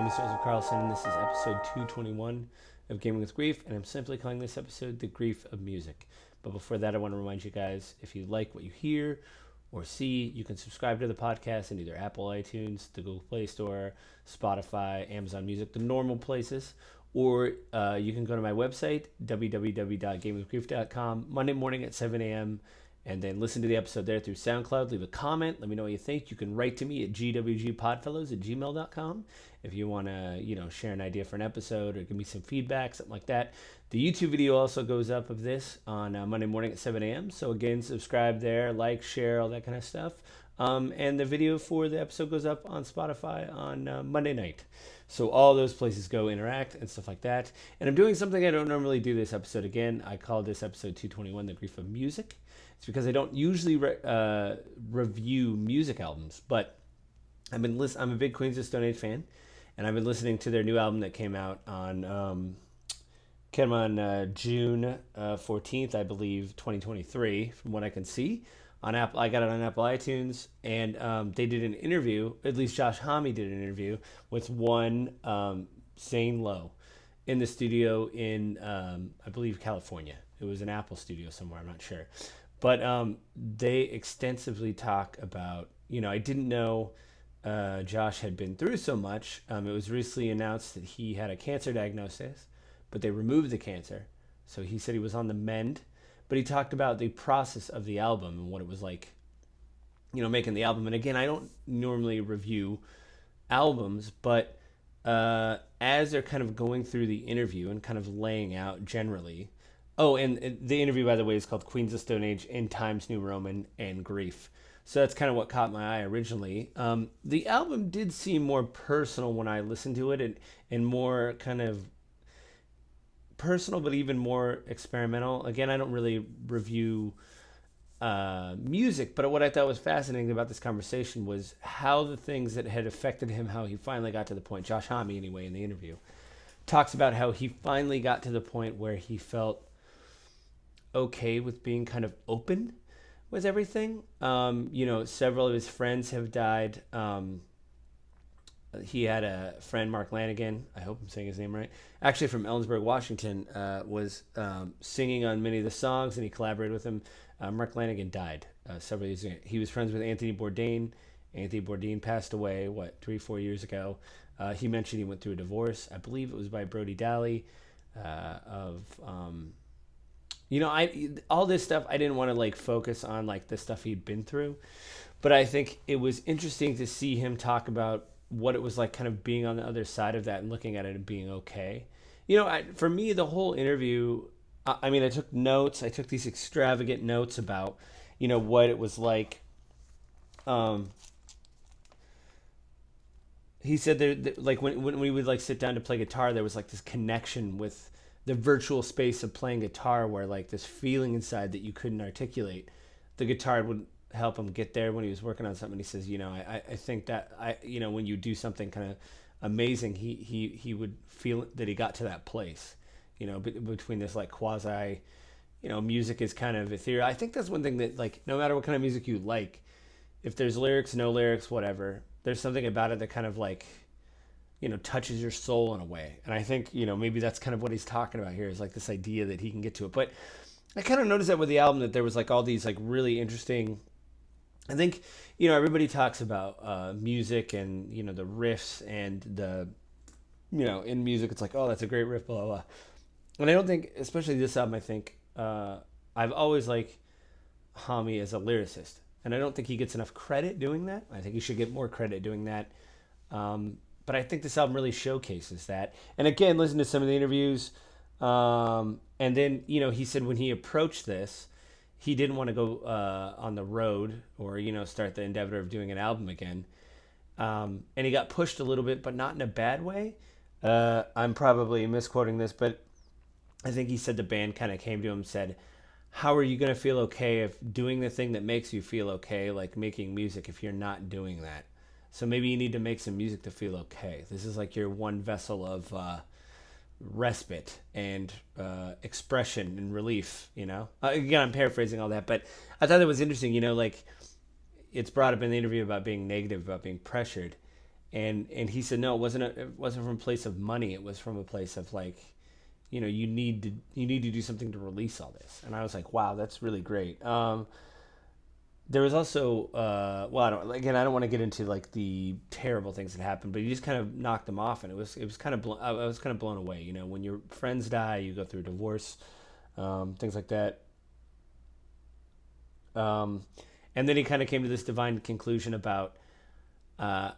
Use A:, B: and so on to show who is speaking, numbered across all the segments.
A: is Joseph Carlson, and this is episode 221 of Gaming with Grief, and I'm simply calling this episode The Grief of Music. But before that, I want to remind you guys, if you like what you hear or see, you can subscribe to the podcast in either Apple iTunes, the Google Play Store, Spotify, Amazon Music, the normal places, or you can go to my website, www.gamingwithgrief.com, Monday morning at 7 a.m., and then listen to the episode there through SoundCloud. Leave a comment. Let me know what you think. You can write to me at gwgpodfellows@gmail.com if you want to, share an idea for an episode or give me some feedback, something like that. The YouTube video also goes up of this on Monday morning at 7 a.m. So again, subscribe there, like, share, all that kind of stuff. And the video for the episode goes up on Spotify on Monday night. So all those places go interact and stuff like that. And I'm doing something I don't normally do this episode again. I call this episode 221 The Grief of Music. It's because I don't usually review music albums, but I'm a big Queens of Stone Age fan, and I've been listening to their new album that came out on June 14th, I believe, 2023, from what I can see. On Apple, I got it on Apple iTunes, and they did an interview. At least Josh Homme did an interview with one Zane Lowe in the studio in I believe California. It was an Apple studio somewhere. I'm not sure. But they extensively talk about, I didn't know Josh had been through so much. It was recently announced that he had a cancer diagnosis, but they removed the cancer. So he said he was on the mend. But he talked about the process of the album and what it was like, making the album. And again, I don't normally review albums, but as they're kind of going through the interview and kind of laying out generally. Oh, and the interview, by the way, is called Queens of Stone Age in Times New Roman and Grief. So that's kind of what caught my eye originally. The album did seem more personal when I listened to it, and more kind of personal, but even more experimental. Again, I don't really review music, but what I thought was fascinating about this conversation was how the things that had affected him, how he finally got to the point, Josh Homme anyway, in the interview, talks about how he finally got to the point where he felt okay with being kind of open with everything. Several of his friends have died. He had a friend, Mark Lanigan, I hope I'm saying his name right, actually from Ellensburg, Washington, was singing on many of the songs, and he collaborated with him. Mark Lanigan died several years ago. He was friends with Anthony Bourdain. Anthony Bourdain passed away, 3-4 years ago. He mentioned he went through a divorce. I believe it was by Brody Daly all this stuff, I didn't want to focus on the stuff he'd been through, but I think it was interesting to see him talk about what it was like kind of being on the other side of that and looking at it and being okay. For me, the whole interview, I took notes. I took these extravagant notes about, what it was like. He said that when we would sit down to play guitar, there was this connection with the virtual space of playing guitar, where this feeling inside that you couldn't articulate, the guitar would help him get there when he was working on something. He says, I think that when you do something kind of amazing, he would feel that he got to that place, between this quasi, music is kind of ethereal. I think that's one thing that no matter what kind of music you like, if there's lyrics, no lyrics, whatever, there's something about it that kind of touches your soul in a way. And I think, maybe that's kind of what he's talking about here, is this idea that he can get to it. But I kind of noticed that with the album, that there was all these really interesting, I think, everybody talks about music and, the riffs and the, in music, it's oh, that's a great riff, blah, blah, blah. And I don't think, especially this album, I think, I've always liked Homme as a lyricist. And I don't think he gets enough credit doing that. I think he should get more credit doing that. But I think this album really showcases that. And again, listen to some of the interviews. And then, he said when he approached this, he didn't want to go on the road or, start the endeavor of doing an album again. And he got pushed a little bit, but not in a bad way. I'm probably misquoting this, but I think he said the band kind of came to him and said, how are you going to feel okay if doing the thing that makes you feel okay, like making music, if you're not doing that? So maybe you need to make some music to feel okay. This is your one vessel of respite and expression and relief, Again, I'm paraphrasing all that, but I thought it was interesting, it's brought up in the interview about being negative, about being pressured. And he said no, it wasn't from a place of money. It was from a place of like, you need to do something to release all this. And I was like, wow, that's really great. There was also well, I don't want to get into like the terrible things that happened, but he just kind of knocked them off, and it was kind of I was kind of blown away. When your friends die, you go through a divorce, things like that. Um, and then he kind of came to this divine conclusion about uh,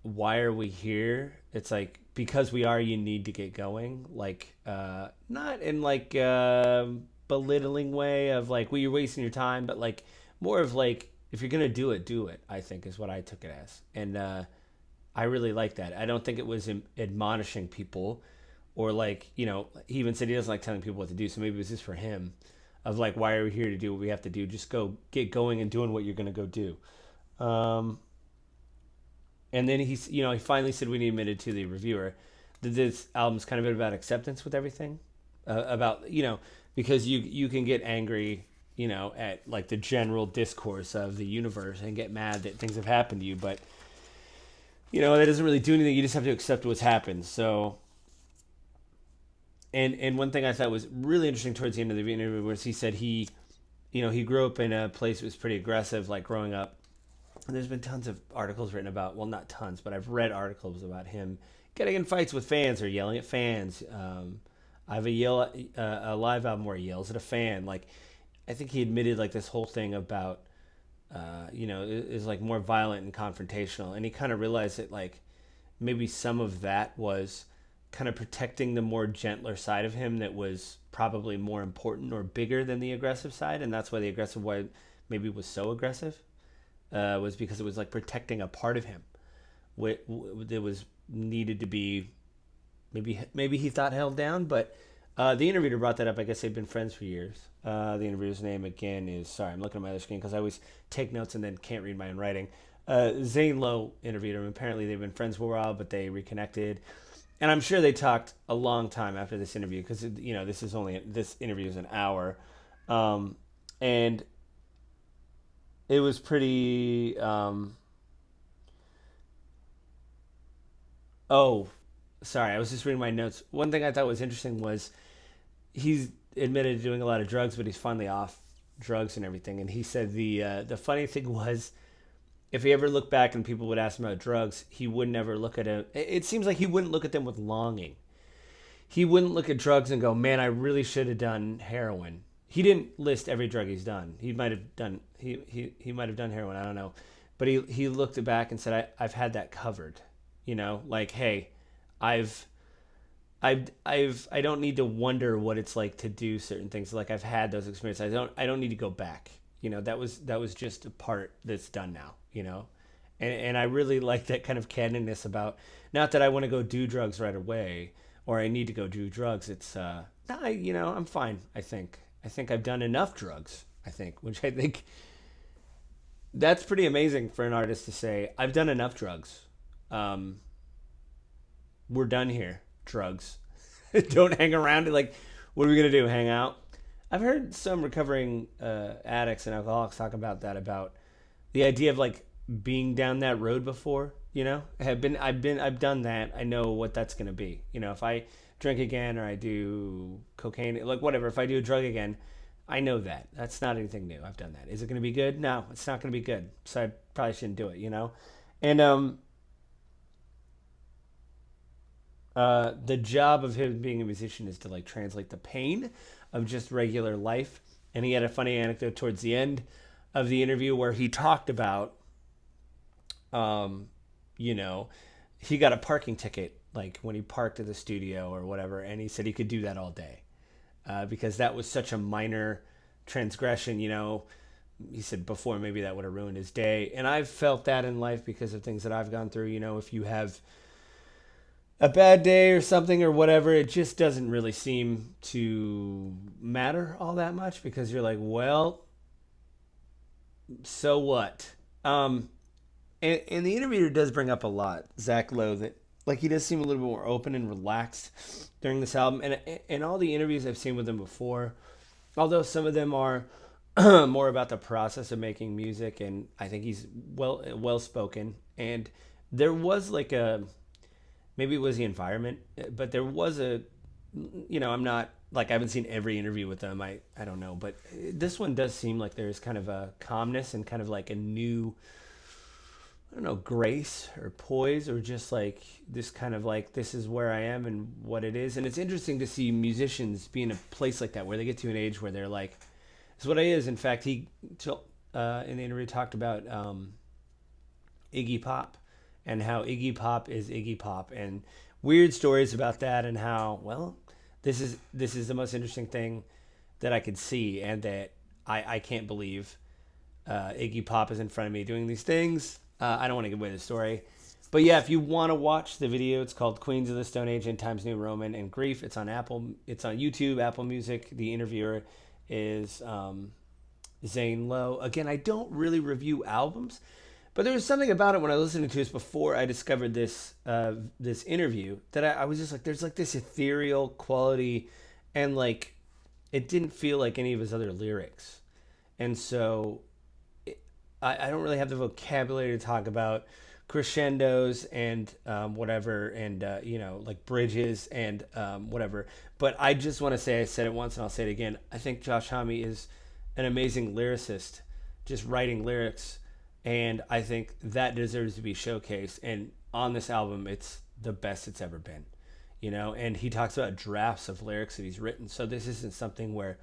A: why are we here? It's like because we are, you need to get going. Like not in like belittling way of like, well, you're wasting your time, but like more of like, if you're gonna do it, do it. I think is what I took it as, and I really like that. I don't think it was admonishing people, or like, he even said he doesn't like telling people what to do. So maybe it was just for him, of like, why are we here to do what we have to do? Just go get going and doing what you're gonna go do. Um, and then he finally said when he admitted to the reviewer that this album's kind of been about acceptance with everything, about because you can get angry, at like the general discourse of the universe and get mad that things have happened to you, but that doesn't really do anything. You just have to accept what's happened. So, and one thing I thought was really interesting towards the end of the interview was he said he grew up in a place that was pretty aggressive, like growing up. And there's been tons of articles written about, well, not tons, but I've read articles about him getting in fights with fans or yelling at fans. I have a live album where he yells at a fan. Like, I think he admitted like this whole thing about, is like more violent and confrontational. And he kind of realized that like maybe some of that was kind of protecting the more gentler side of him that was probably more important or bigger than the aggressive side. And that's why the aggressive one maybe was so aggressive, was because it was like protecting a part of him that was needed to be maybe he thought held down. But the interviewer brought that up. I guess they've been friends for years. The interviewer's name again is, sorry, I'm looking at my other screen because I always take notes and then can't read my own writing. Zane Lowe interviewed him. Apparently they've been friends for a while, but they reconnected. And I'm sure they talked a long time after this interview because this interview is an hour, and it was pretty. Oh, sorry, I was just reading my notes. One thing I thought was interesting was he's admitted to doing a lot of drugs, but he's finally off drugs and everything. And he said the funny thing was, if he ever looked back and people would ask him about drugs, he would never look at it. It seems like he wouldn't look at them with longing. He wouldn't look at drugs and go, "Man, I really should have done heroin." He didn't list every drug he's done. He might have done he might have done heroin. I don't know, but he looked back and said, "I've had that covered." Like, hey, I've I don't need to wonder what it's like to do certain things. Like, I've had those experiences. I don't need to go back. That was just a part that's done now. And I really like that kind of candidness about, not that I want to go do drugs right away or I need to go do drugs. It's I'm fine. I think I've done enough drugs. Which I think that's pretty amazing for an artist to say. I've done enough drugs. Um, we're done here. Drugs. Don't hang around. Like, what are we gonna do? Hang out? I've heard some recovering addicts and alcoholics talk about that, about the idea of like being down that road before. I've done that. I know what that's gonna be. If I drink again or I do cocaine, like whatever. If I do a drug again, I know that that's not anything new. I've done that. Is it gonna be good? No, it's not gonna be good. So I probably shouldn't do it. And the job of him being a musician is to like translate the pain of just regular life. And he had a funny anecdote towards the end of the interview where he talked about, um, you know, he got a parking ticket like when he parked at the studio or whatever, and he said he could do that all day, because that was such a minor transgression. He said before maybe that would have ruined his day, and I've felt that in life because of things that I've gone through. If you have a bad day or something or whatever, it just doesn't really seem to matter all that much because you're like, well, so what? And the interviewer does bring up a lot, Zach Lowe, that like he does seem a little bit more open and relaxed during this album, and all the interviews I've seen with him before, although some of them are more about the process of making music, and I think he's well spoken and there was like a, maybe it was the environment, but there was a, I'm not like, I haven't seen every interview with them. I don't know, but this one does seem like there's kind of a calmness and kind of like a new, I don't know, grace or poise, or just like this kind of like, this is where I am and what it is. And it's interesting to see musicians be in a place like that where they get to an age where they're like, this is what I is. In fact, he in the interview talked about Iggy Pop and how Iggy Pop is Iggy Pop, and weird stories about that, and how, well, this is the most interesting thing that I could see, and that I can't believe Iggy Pop is in front of me doing these things. I don't want to give away the story. But yeah, if you want to watch the video, it's called Queens of the Stone Age in Times New Roman and Grief. It's on YouTube, Apple Music. The interviewer is Zane Lowe. Again, I don't really review albums, but there was something about it when I listened to this before I discovered this interview, that I was just like, there's like this ethereal quality, and like it didn't feel like any of his other lyrics. And so I don't really have the vocabulary to talk about crescendos and whatever, and like bridges and whatever. But I just want to say, I said it once and I'll say it again, I think Josh Homme is an amazing lyricist, just writing lyrics, and I think that deserves to be showcased. And on this album, it's the best it's ever been, and he talks about drafts of lyrics that he's written, so this isn't something where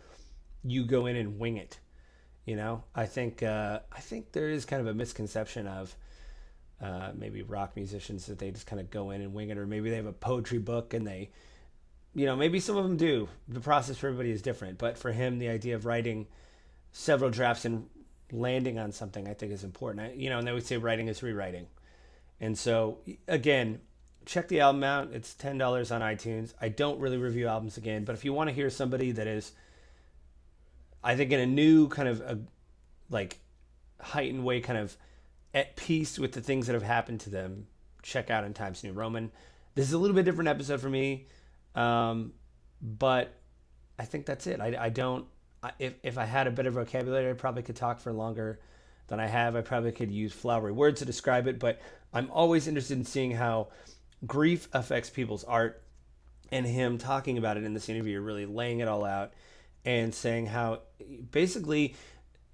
A: you go in and wing it. I think there is kind of a misconception of maybe rock musicians, that they just kind of go in and wing it, or maybe they have a poetry book and they, maybe some of them do. The process for everybody is different, but for him, the idea of writing several drafts and landing on something, I think, is important. And they would say writing is rewriting. And so again, check the album out. It's $10 on iTunes. I don't really review albums again, but if you want to hear somebody that is, I think, in a new kind of like heightened way, kind of at peace with the things that have happened to them, check out In Times New Roman. This is a little bit different episode for me, but I think that's it. If I had a better vocabulary, I probably could talk for longer than I have. I probably could use flowery words to describe it, but I'm always interested in seeing how grief affects people's art, and him talking about it in this interview, really laying it all out and saying how basically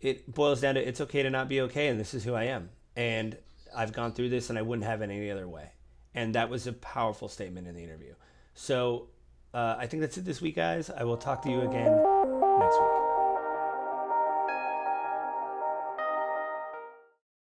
A: it boils down to, it's okay to not be okay, and this is who I am, and I've gone through this and I wouldn't have it any other way. And that was a powerful statement in the interview. So I think that's it this week, guys. I will talk to you again next week.